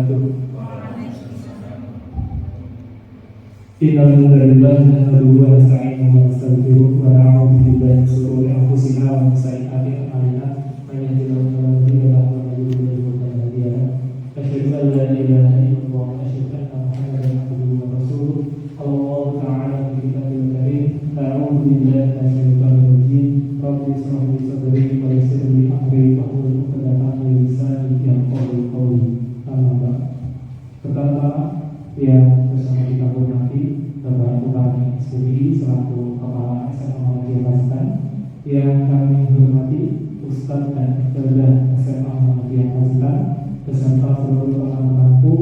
wabarakatuh. Innalillahi wa nasta'inuhu wa nastaghfiruh wa na'udzu billahi min shururi anfusina wa min sayyi'ati a'malina. Man yahdihillahu fala mudilla lahu wa man yudlil fala hadiya lahu. Asyhadu an la ilaha illallah wa asyhadu anna Muhammadan abduhu wa rasuluh. Allah ta'ala fi kitabihil karim. A'udzu billahi minasy syaithanir rajim. Rabbi ishrah li sadri wa yassir li amri wahlul 'uqdatam min lisani yafqahu qawli. Pertama-tama yang bersama kita hormati Bapak Utami SPI selaku Kepala SMA Muhammadiyah Pacitan, yang kami hormati Ustadz dan Ustadzah SMA Muhammadiyah Pacitan beserta seluruh pemangku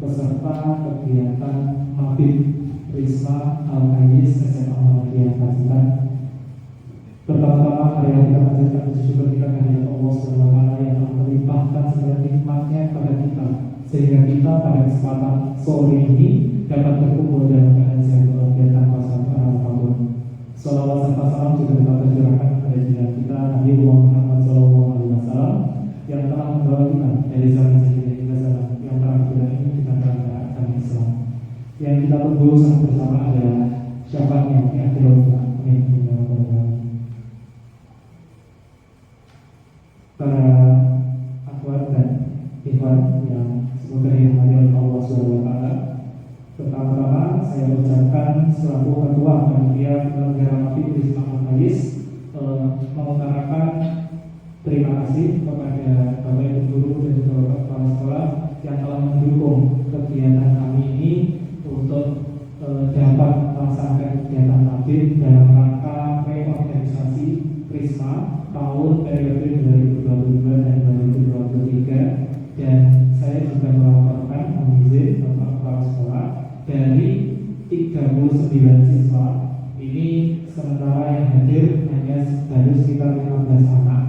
peserta kegiatan Mabit Risma Al-Kayis SMA Muhammadiyah Pacitan. Pertama-tama hari kita panjatkan bersyukur kita kepada Allah SWT yang telah melimpahkan segala nikmatnya kepada kita, sehingga kita pada kesempatan sore ini dapat berkumpul dalam keadaan sehat walafiat tanpa sampai apapun. Salawat serta salam juga dapat tercurahkan kepada junjungan kita Nabi Muhammad SAW yang telah membawa kita dari zaman jahiliyah hingga zaman yang terakhir ini kita berangkat agama Islam. Yang kita tunggu sama bersama adalah syafaatnya di akhir zaman. Para akhwat dan ikhwan yang semoga dirahmati oleh Allah SWT. Pertama-tama saya ucapkan selaku ketua panitia penyelenggara Mabit Risma Al-Kayis mengutarakan terima kasih kepada Bapak Ibu guru dan juga Bapak kepala sekolah yang telah mendukung kegiatan kami ini untuk dapat melaksanakan kegiatan Mabit dalam rangka reorganisasi Risma tahun periode 2022 dan 2023. Dan saya juga melaporkan izin Bapak Kepala Sekolah dari 39 siswa ini, sementara yang hadir hanya baru sekitar 15 anak.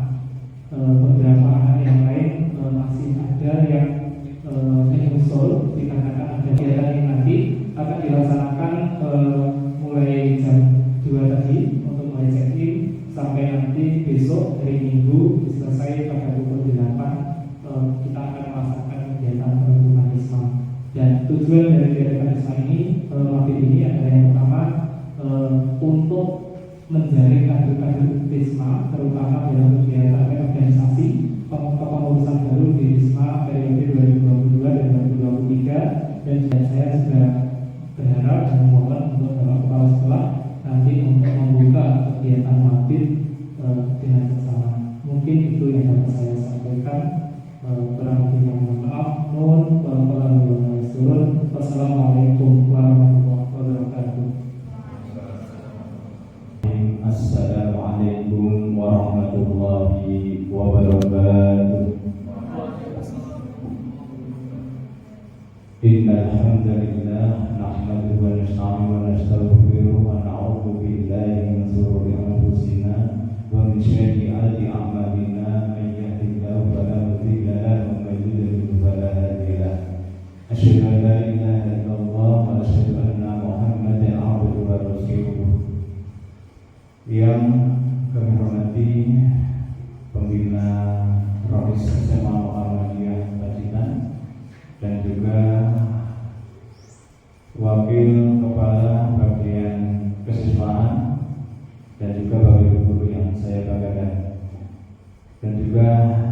Beberapa anak yang lain masih ada yang menyusul dikarenakan ada kegiatan yang nanti akan dilaksanakan mulai jam 2 tadi untuk mulai check-in sampai nanti besok hari Minggu selesai pada pukul 8. Kita akan melaksanakan kegiatan penutupan Risma. Dan tujuan dari kegiatan Risma ini, Mabit ini adalah yang pertama untuk menjaring kader-kader Risma, terutama dalam kegiatan reorganisasi kepengurusan baru di Risma periode 2022 dan 2023. Dan saya juga berharap dan memohon untuk Bapak Kepala Sekolah nanti untuk membuka kegiatan Mabit dengan bersama. Mungkin itu yang dapat saya sampaikan. Kurang lebih mohon maaf. Wassalamualaikum warahmatullahi wabarakatuh. Assalamualaikum warahmatullahi wabarakatuh. Innal hamdalillah nahmaduhu wa nasta'inuhu wa nastaghfiruh wa na'udzu billahi min shururi anfusina wa min sayyi'ati a'malina. Man yahdihillahu fala mudilla lahu wa man yudlil fala hadiya lahu. Asyhadu an la ilaha illallah wa asyhadu anna Muhammadan abduhu wa rasuluh. Yang kami hormati pembina Rohis SMA Muhammadiyah Pacitan dan juga wakil kepala bagian kesiswaan dan juga bapak ibu guru yang saya banggakan, dan juga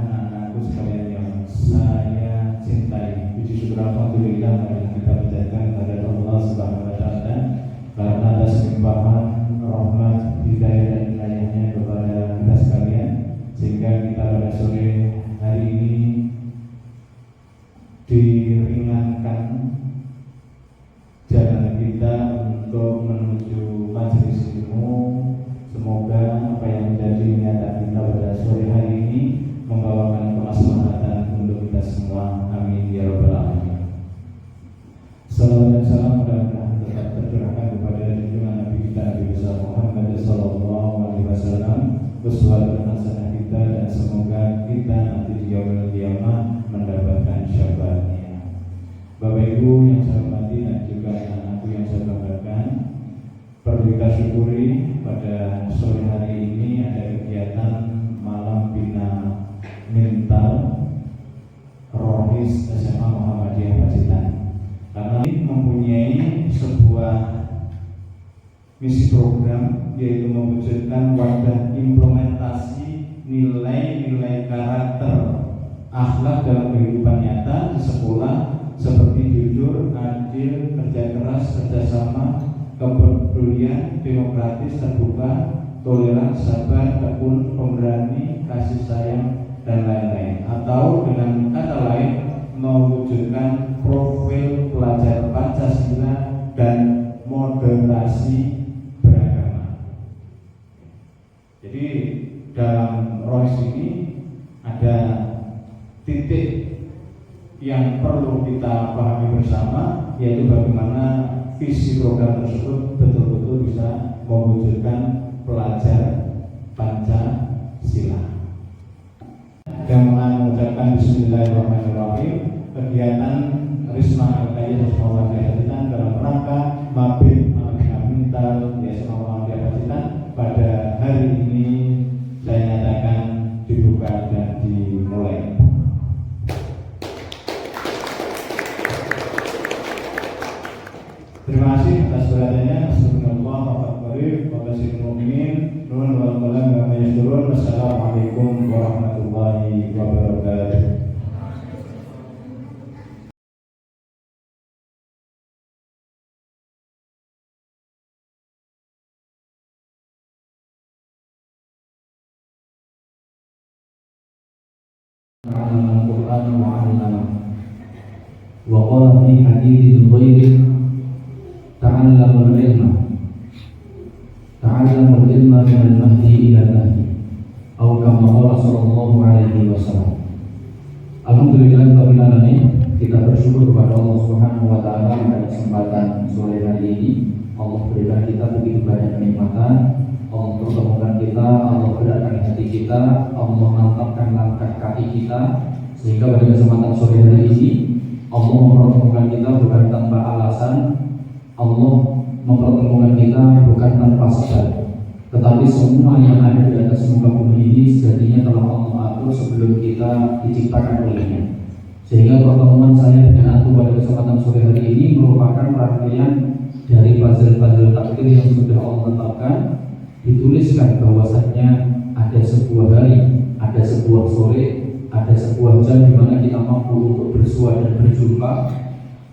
anak-anakku sekalian yang saya cintai. Puji syukur alhamdulillah mari kita panjatkan kepada Allah Subhanahu wa taala karena atas limpahan rahmat, hidayah dan inayahnya kepada kita sekalian, sehingga kita pada sore hari ini diringankan jalan kita untuk menuju majelis ilmu. Semoga apa yang menjadi niatan kita pada sore hari ini membawakan kemaslahatan untuk kita semua. Amin ya rabbal alamin. Salawat dan salam mudah-mudahan tetap tercurahkan kepada junjungan Nabi kita Nabi besar Muhammad sallallahu alaihi wasallam, uswatun hasanah kita, dan semoga kita nanti di yaumil qiyamah mendapatkan syafaatnya. Bapak Ibu yang saya hormati dan juga anakku yang saya banggakan, perlu kita syukuri pada sore hari ini ada kegiatan malam bina mental Rohis SMA Muhammadiyah misi program, yaitu mewujudkan wadah implementasi nilai-nilai karakter akhlak dalam kehidupan nyata di sekolah seperti jujur, adil, kerja keras, kerjasama, kepedulian, demokratis, terbuka, toleran, sabar, tekun, pemberani, kasih sayang, dan lain-lain. Atau dengan kata lain, mewujudkan profil pelajar Pancasila dan moderasi beragama. Jadi dalam ROIS ini ada titik yang perlu kita pahami bersama, yaitu bagaimana visi program tersebut betul-betul bisa mewujudkan pelajar Pancasila. Dengan mengucapkan Bismillahirrahmanirrahim, kegiatan Risma Al-Qayyim Risma Al-Qayyim dalam rangka Mabit Mental Yayasan Al-Qayyim pada hari ini saya nyatakan dibuka dan dimulai. Terima kasih atas perhatiannya. Astagfirullah wa atubu wa basyiril mu'minin. Nun wal qalam wa ma yasturun. Wassalamualaikum warahmatullahi wabarakatuh. Al-Quran wa 'allama. Wa qala fi haditsil ghairi ta'allamul ilma min al-mahdi ila al-lahdi atau kama qala sallallahu alaihi wasallam. Alhamdulillahirabbil alamin, kita bersyukur kepada Allah Subhanahu wa taala pada kesempatan sore hari ini. Allah berikan kita begitu banyak kenikmatan, Allah pertemukan kita, Allah gerakkan hati kita, Allah mantapkan langkah kaki kita, sehingga pada kesempatan sore hari ini Allah mempertemukan kita bukan tanpa alasan, Allah mempertemukan kita bukan tanpa sebab, tetapi semua yang ada di atas muka bumi ini sejatinya telah Allah atur sebelum kita diciptakan olehnya. Sehingga pertemuan saya dengan antum pada kesempatan sore hari ini merupakan rangkaian dari puzzle-puzzle takdir yang sudah Allah tetapkan. Dituliskan bahwasannya ada sebuah hari, ada sebuah sore, ada sebuah jam di mana kita mampu untuk bersua dan berjumpa,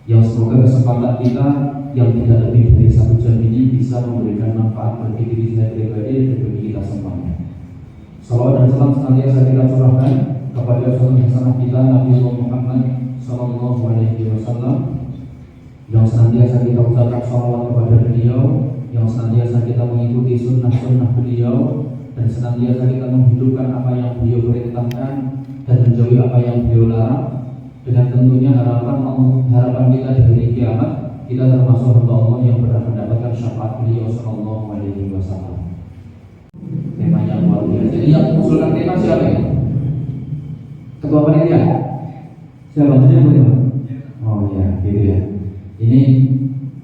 yang semoga kesempatan kita yang tidak lebih dari 1 jam ini bisa memberikan manfaat bagi diri saya pribadi dan bagi kita semuanya. Salawat dan salam senantiasa kita curahkan kepada Rasulullah Hasanah kita Nabi Muhammad Sallallahu Alaihi Wasallam, yang senantiasa kita ucapkan salawat kepada beliau, yang senantiasa kita mengikuti sunnah-sunnah beliau, dan senantiasa kita menghidupkan apa yang beliau perintahkan dan menjauhi apa yang beliau larang, dengan tentunya harapan kita di hari kiamat kita termasuk hamba Allah yang berhak mendapatkan syafaat beliau Sallallahu Alaihi Wasallam. Temanya luar biasa. Jadi yang mengusulkan tema siapa ya? Ketua panitia? Siapa? Oh ya, gitu ya. Ini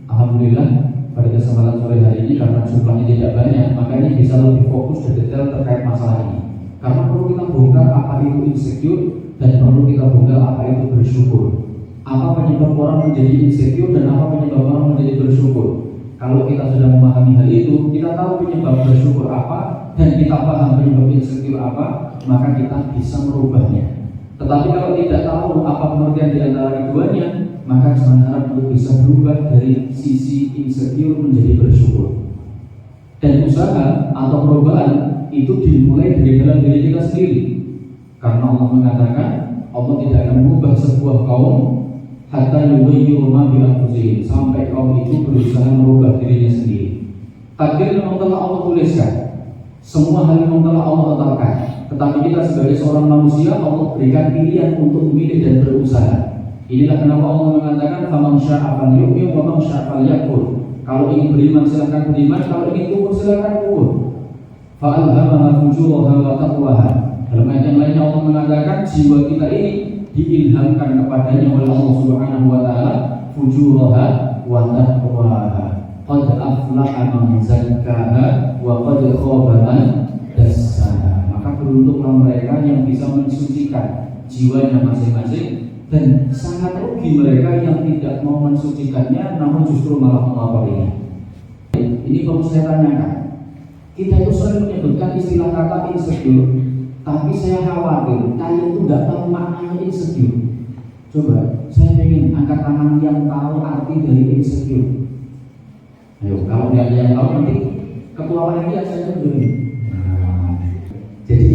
alhamdulillah pada kesempatan sore hari ini karena jumlahnya tidak banyak, maka ini bisa lebih fokus dan detail terkait masalah ini. Karena perlu kita bongkar apa itu insecure dan perlu kita bongkar apa itu bersyukur. Apa penyebab orang menjadi insecure dan apa penyebab orang menjadi bersyukur. Kalau kita sudah memahami hal itu, kita tahu penyebab bersyukur apa dan kita paham penyebab insecure apa, maka kita bisa merubahnya. Tetapi kalau tidak tahu apa pengertian di antara keduanya, maka jangan harap untuk bisa berubah dari sisi insecure menjadi bersyukur. Dan usaha atau perubahan itu dimulai dari dalam diri kita sendiri. Karena Allah mengatakan Allah tidak akan mengubah sebuah kaum hatta yughayyiru ma bi anfusihim, sampai kaum itu berusaha merubah dirinya sendiri. Takdir memang telah Allah tuliskan, semua hal memang telah Allah tetapkan. Tetapi kita sebagai seorang manusia, Allah berikan pilihan untuk memilih dan berusaha. Inilah kenapa Allah mengatakan faman syaa'a falyu'min wa man syaa'a falyakfur. Kalau ingin beriman silakan beriman, kalau ingin kufur silakan kufur. Fa'alhamaha fujuraha wa taqwaha. Dalam ayat yang lainnya Allah mengatakan jiwa kita ini diilhamkan kepadanya oleh Allah Subhanahu wa taala fujuraha wa taqwaha. Qad aflaha man zakkaha wa qad khaba man dassaha. Maka beruntunglah mereka yang bisa mensucikan jiwanya masing-masing, dan sangat rugi mereka yang tidak mau mensucikannya namun justru malah melapor ini. Ini perlu saya tanyakan. Kita itu sering menyebutkan istilah kata insecure, tapi saya khawatir kalian itu nggak tahu maknanya insecure. Coba, saya ingin angkat tangan yang tahu arti dari insecure. Ayo, kalau nggak ada yang tahu nanti ketua panitia saya tunjukin. Nah, jadi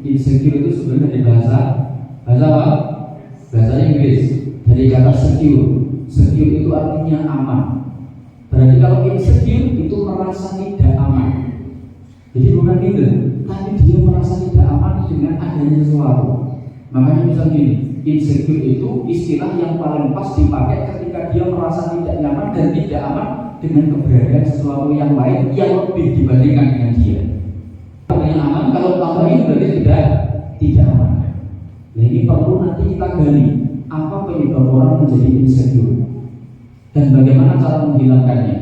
insecure itu sebenarnya dari bahasa apa? Bahasa Inggris. Dari kata secure itu artinya aman. Berarti kalau insecure itu merasa tidak aman. Jadi bukan gitu, tapi dia merasa tidak aman dengan adanya sesuatu. Makanya misalnya gini, insecure itu istilah yang paling pas dipakai ketika dia merasa tidak nyaman dan tidak aman dengan keberadaan sesuatu yang lain yang lebih dibandingkan dengan dia. Kalau yang aman, kalau tambah ini berarti tidak aman. Nah, ini perlu nanti kita gali apa penyebab orang menjadi insecure dan bagaimana cara menghilangkannya,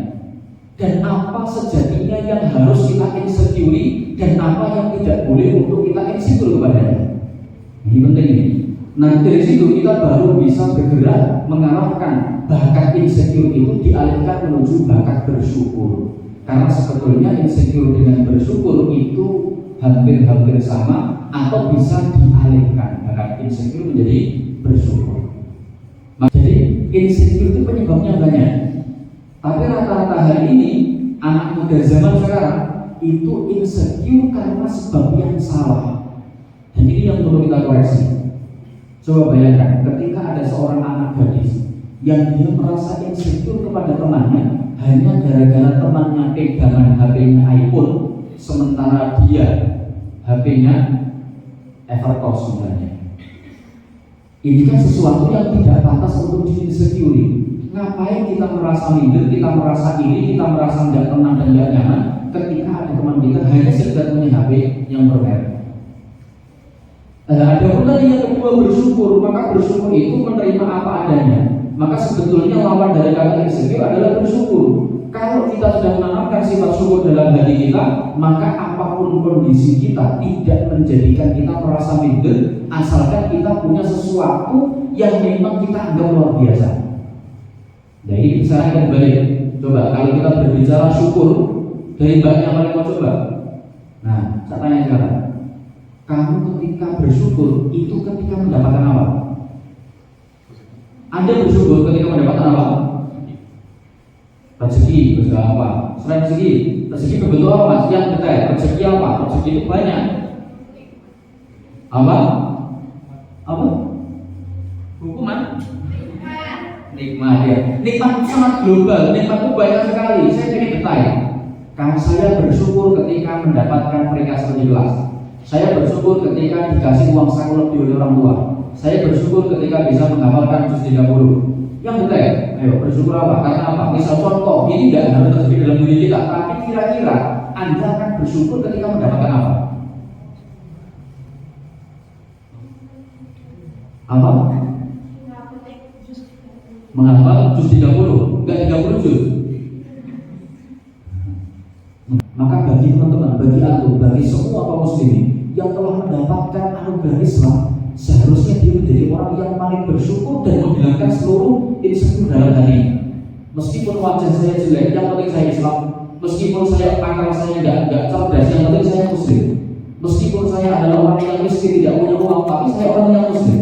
dan apa sejatinya yang harus kita insecure dan apa yang tidak boleh untuk kita insecure kepadanya. Ini penting ini. Nah, dari situ kita baru bisa bergerak mengarahkan bakat insecure itu dialihkan menuju bakat bersyukur. Karena sebetulnya insecure dengan bersyukur itu hampir-hampir sama atau bisa dialihkan bakat insecure menjadi bersyukur. Jadi insecure itu penyebabnya banyak. Tapi rata-rata hari ini anak muda zaman sekarang itu insecure karena sebab yang salah. Dan ini yang perlu kita koreksi. Coba bayangkan ketika ada seorang anak gadis yang dia merasa insecure kepada temannya hanya gara-gara temannya pegangan HP-nya iPhone, sementara dia HP-nya Evertoss sebenarnya. Ini kan sesuatu yang tidak pantas untuk di-insecure. Ngapain kita merasa minder, kita merasa iri, kita merasa tidak tenang dan tidak nyaman ketika ada teman kita hanya sekedar punya HP yang bermerek. Ada pun tadi yang kedua bersyukur, maka bersyukur itu menerima apa adanya. Maka sebetulnya lawan dari kata insecure adalah bersyukur. Kalau kita sudah menanamkan sifat syukur dalam hati kita, maka apapun kondisi kita tidak menjadikan kita merasa minder, asalkan kita punya sesuatu yang memang kita anggap luar biasa. Jadi saya akan balik. Coba kalau kita berbicara syukur dari banyak paling mau coba. Nah, saya tanya sekarang. Kamu ketika bersyukur itu ketika mendapatkan apa? Anda bersyukur ketika mendapatkan apa? Rezeki, bersyukur apa? Selain rezeki berbentuk apa mas? Yang detail, rezeki apa? Rezeki itu banyak. Apa? Hukuman? Nikmat ya. Nikmat sangat global, nikmat itu banyak sekali. Saya ingin detail. Karena saya bersyukur ketika mendapatkan peringkat seperti kelas. Saya bersyukur ketika dikasih uang saku lebih oleh orang tua. Saya bersyukur ketika bisa menghafalkan juz 30. Yang detail, ayo bersyukur apa? Karena apa? Misal contoh, ini tidak harus terjadi dalam diri kita, tapi kira-kira Anda akan bersyukur ketika mendapatkan apa? Apa? Menghafal juz 30, enggak 30 juz. Maka bagi teman-teman, bagi aku, bagi semua kaum muslimin yang telah mendapatkan anugerah Islam, seharusnya dia menjadi orang yang paling bersyukur dan menghilangkan seluruh insecure dalam hati. Meskipun wajah saya jelek, yang penting saya Islam. Meskipun saya akal saya tidak cerdas, yang penting saya Muslim. Meskipun saya adalah orang yang miskin, tidak punya uang, tapi saya orang yang Muslim.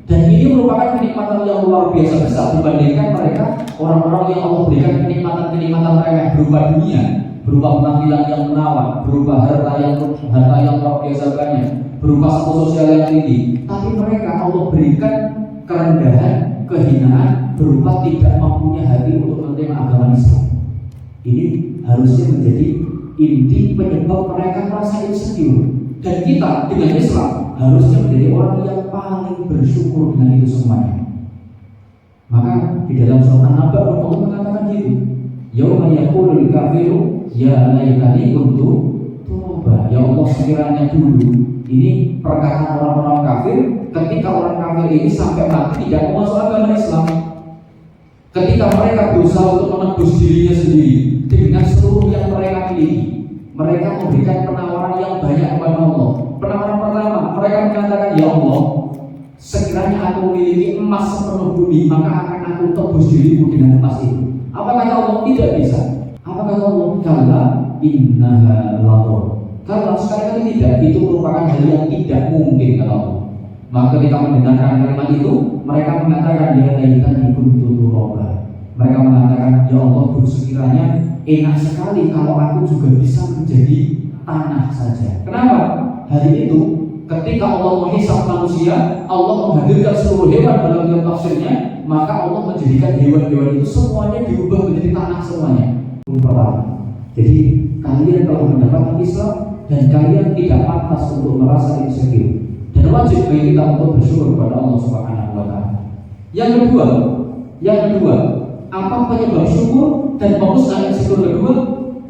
Dan ini merupakan kenikmatan yang luar biasa besar dibandingkan mereka orang-orang yang Allah berikan kenikmatan remeh berupa dunia, berupa penampilan yang menawan, berupa harta yang luar biasa banyak, berupa status sosial yang tinggi. Tapi mereka Allah berikan kerendahan, kehinaan berupa tidak mempunyai hati untuk menerima agama Islam. Ini harusnya menjadi inti penyebab mereka merasa insecure. Dan kita dengan Islam harusnya menjadi orang yang paling bersyukur dengan itu semuanya. Maka di dalam surat An-Naba Allah mengatakan gitu, yauma yaqulul kafiru ya laitani kuntu turaba. Ya Allah, sekiranya dulu, ini perkataan orang-orang kafir ketika orang kafir ini sampai mati tidak mau masuk agama Islam. Ketika mereka berusaha untuk menebus dirinya sendiri dengan seluruh yang mereka miliki, mereka memberikan penawaran yang banyak kepada Allah. Penawaran pertama, mereka mengatakan, ya Allah, sekiranya aku memiliki emas sepenuh bumi, maka akan aku tebus diriku dengan emas itu. Apa kata Allah? Tidak bisa. Apa Apa kata Allah? Kalla innaha ladur. Kalau sekali-kali tidak, itu merupakan hal yang tidak mungkin kata Allah. Maka ketika mendengarkan kalimat itu, mereka mengatakan ya laitani kuntu turaba. Mereka mengatakan ya Allah, sekiranya enak sekali kalau aku juga bisa menjadi tanah saja. Kenapa? Hari itu ketika Allah menghisab manusia, Allah menghadirkan seluruh hewan dalam tafsirnya, maka Allah menjadikan hewan-hewan itu semuanya diubah menjadi tanah semuanya. Pertama, jadi kalian telah mendapatkan Islam dan kalian tidak pantas untuk merasa insecure, dan wajib bagi kita untuk bersyukur kepada Allah Subhanahu wa Ta'ala. Yang kedua, apa penyebab syukur dan memusnahkan insecure kedua?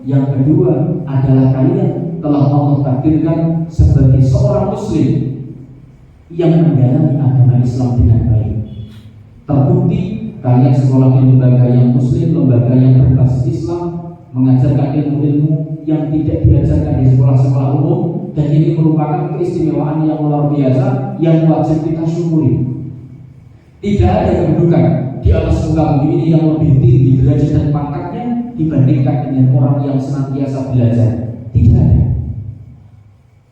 Yang kedua adalah kalian telah Allah takdirkan sebagai seorang muslim yang mendalami agama Islam dengan baik. Terbukti kalian sekolah di lembaga yang muslim, lembaga yang berbasis Islam, mengajarkan ilmu-ilmu yang tidak diajarkan di sekolah-sekolah umum, dan ini merupakan keistimewaan yang luar biasa yang wajib kita syukuri. Tidak ada kedudukan di atas muka bumi ini yang lebih tinggi derajat dan pangkatnya dibandingkan dengan orang yang senantiasa belajar. Tidak ada.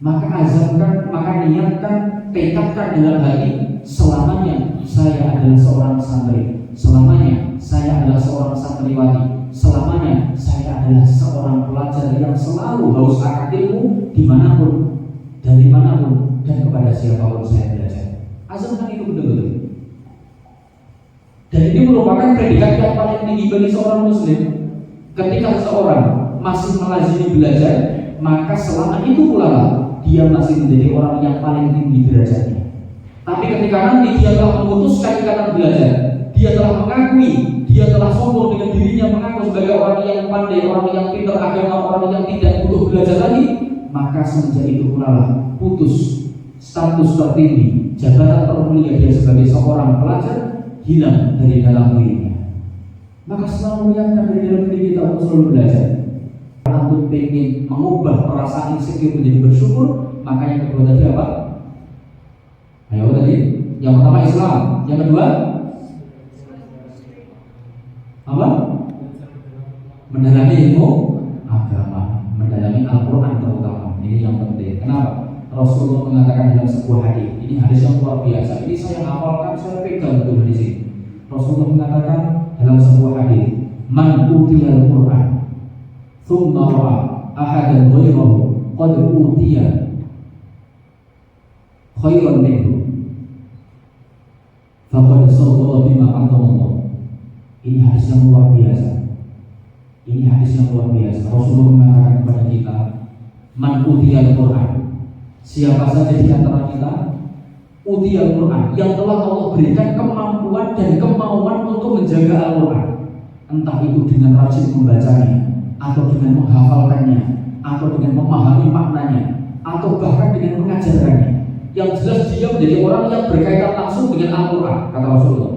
Maka azamkan, maka niatkan, tekadkan dalam hati, selamanya saya adalah seorang santri, selamanya saya adalah seorang santriwati, selamanya saya adalah seorang pelajar yang selalu haus akan ilmu dimanapun, dari manapun, dan kepada siapapun saya belajar. Azamkan itu betul-betul. Dan ini merupakan predikat yang paling tinggi bagi seorang muslim. Ketika seseorang masih melazimi belajar, maka selama itu pula dia masih menjadi orang yang paling tinggi derajatnya. Tapi ketika nanti dia telah memutuskan ikatan belajar, dia telah mengakui, dia telah sombong dengan dirinya, mengaku sebagai orang yang pandai, orang yang pintar agama, orang yang tidak butuh belajar lagi, maka semenjak itu pula putus status tertinggi, jabatan termulia dia sebagai seorang pelajar hilang dari dalam dirinya. Maka selalu niatkan dari dalam diri kita untuk selalu belajar. Untuk ingin mengubah perasaan insecure menjadi bersyukur, maka yang kedua tadi apa? Ayo tadi, yang pertama Islam, yang kedua apa? Mendalami ilmu agama, mendalami Al-Quran terutama. Ini yang penting. Kenapa? Rasulullah mengatakan dalam sebuah hadis, ini hadis yang luar biasa. Ini saya hafalkan, saya pegang betul hadis ini. Rasulullah mengatakan dalam sebuah hadis, man utiyal Quran thumma ra'a ahadan ghayrahu qad utiya khairan minhu faqad sawwara bima anzalallah. Ini hadis yang luar biasa. Ini hadis yang luar biasa. Rasulullah mengatakan kepada kita, man utiyal Quran, siapa saja di antara kita utiyal Quran, yang telah Allah berikan kemampuan dan kemauan untuk menjaga Al-Quran, entah itu dengan rajin membacanya, atau dengan menghafalkannya, atau dengan memahami maknanya, atau bahkan dengan mengajarkannya. Yang jelas dia menjadi orang yang berkaitan langsung dengan Al-Quran, kata Rasulullah.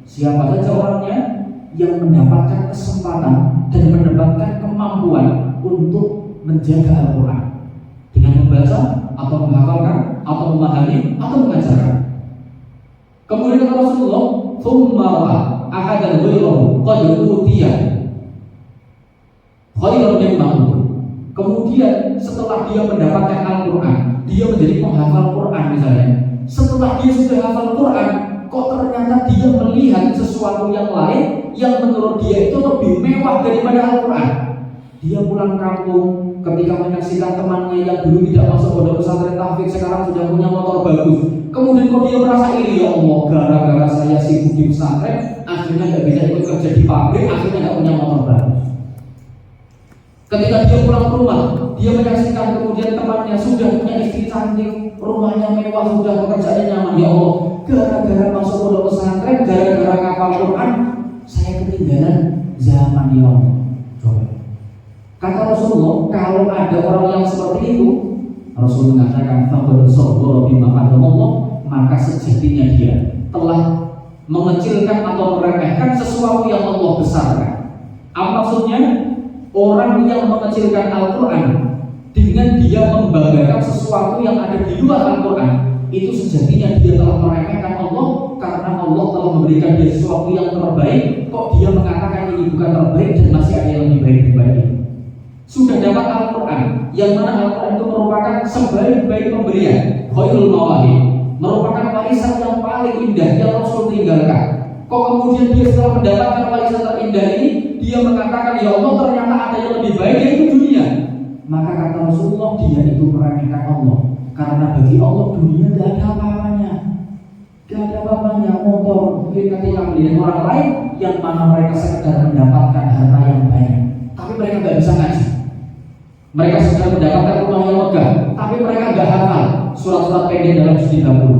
Siapa saja orangnya yang mendapatkan kesempatan dan mendapatkan kemampuan untuk menjaga Al-Quran dengan membaca atau menghafalkan atau memahami atau mengajarkan. Kemudian kata Rasulullah, "Tsumma ahadan ghayrahu qad utiya khairan mimma utu." Kemudian setelah dia mendapatkan Al-Quran, dia menjadi penghafal Quran misalnya. Setelah dia sudah hafal Quran, kok ternyata dia melihat sesuatu yang lain yang menurut dia itu lebih mewah daripada Al-Quran. Dia pulang kampung ketika menyaksikan temannya yang dulu tidak masuk pondok pesantren tahfiz sekarang sudah punya motor bagus. Kemudian kok dia merasa iri, ya Allah, gara-gara saya sibuk di pesantren, akhirnya nggak bisa ikut kerja di pabrik, akhirnya nggak punya motor bagus. Ketika dia pulang ke rumah, dia menyaksikan kemudian temannya sudah punya istri cantik, rumahnya mewah, sudah pekerjaannya nyaman. Ya Allah, gara-gara masuk pondok pesantren, gara-gara ngapal Quran, saya ketinggalan zaman, ya Allah. Coba. Kata Rasulullah, kalau ada orang yang seperti itu, Rasul mengatakan faqad sawwara bima qaddamallah, maka sejatinya dia telah mengecilkan atau meremehkan sesuatu yang Allah besarkan. Apa maksudnya? Orang yang mengecilkan Al-Quran dengan dia membanggakan sesuatu yang ada di luar Al-Quran, itu sejatinya dia telah meremehkan Allah, karena Allah telah memberikan dia sesuatu yang terbaik. Kok dia mengatakan ini bukan terbaik dan masih ada yang lebih baik daripada itu? sudah dapat Al-Quran, yang mana Al-Quran itu merupakan sebaik-baik pemberian, khairul mawahib, merupakan warisan yang paling indah yang Rasul tinggalkan. Kok kemudian dia setelah mendapatkan warisan terindah ini, dia mengatakan, ya Allah, ternyata ada yang lebih baik, yaitu dunia. Maka kata Rasulullah, dia itu meremehkan Allah, karena bagi Allah dunia tidak ada apa-apanya. Gak ada apa-apanya. Motor ketika melihat orang lain yang mana mereka sekedar mendapatkan harta yang banyak, tapi mereka gak bisa ngaji. Mereka sedang mendapatkan rumah yang megah, tapi mereka gak hafal surat-surat pendek dalam sujud dahulu.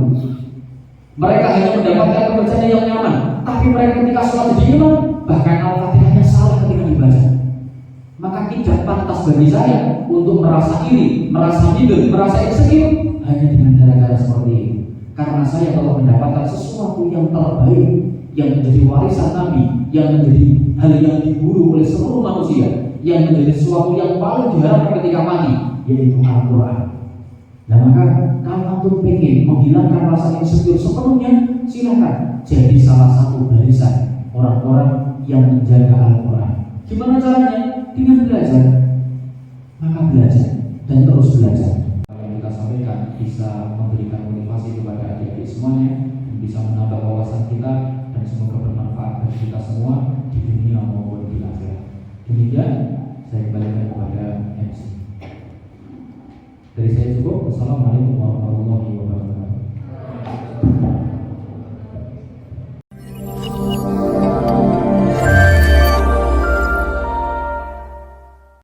Mereka hanya mendapatkan pekerjaan yang nyaman, tapi mereka ketika sholat jadi imam, bahkan Al-Fatihahnya salah ketika dibaca. Maka tidak pantas bagi saya untuk merasa iri, merasa minder, merasa insecure hanya dengan gara-gara seperti ini. Karena saya telah mendapatkan sesuatu yang terbaik, yang menjadi warisan Nabi, yang menjadi hal yang diburu oleh seluruh manusia, yang menjadi sesuatu yang paling diharapkan ketika mati, yaitu Al-Quran. Nah maka kalau antum pengen menghilangkan rasa insecure sepenuhnya, silakan jadi salah satu barisan orang-orang yang menjaga Al-Quran. Gimana caranya? Dengan belajar. Maka belajar dan terus belajar. Yang kita sampaikan bisa memberikan motivasi kepada adik-adik semuanya, dan bisa menambah wawasan kita, dan semoga bermanfaat bagi kita semua di dunia maupun di akhirat. Demikian saya kembalikan kepada MC. Dari saya cukup. Wassalamualaikum warahmatullahi wabarakatuh.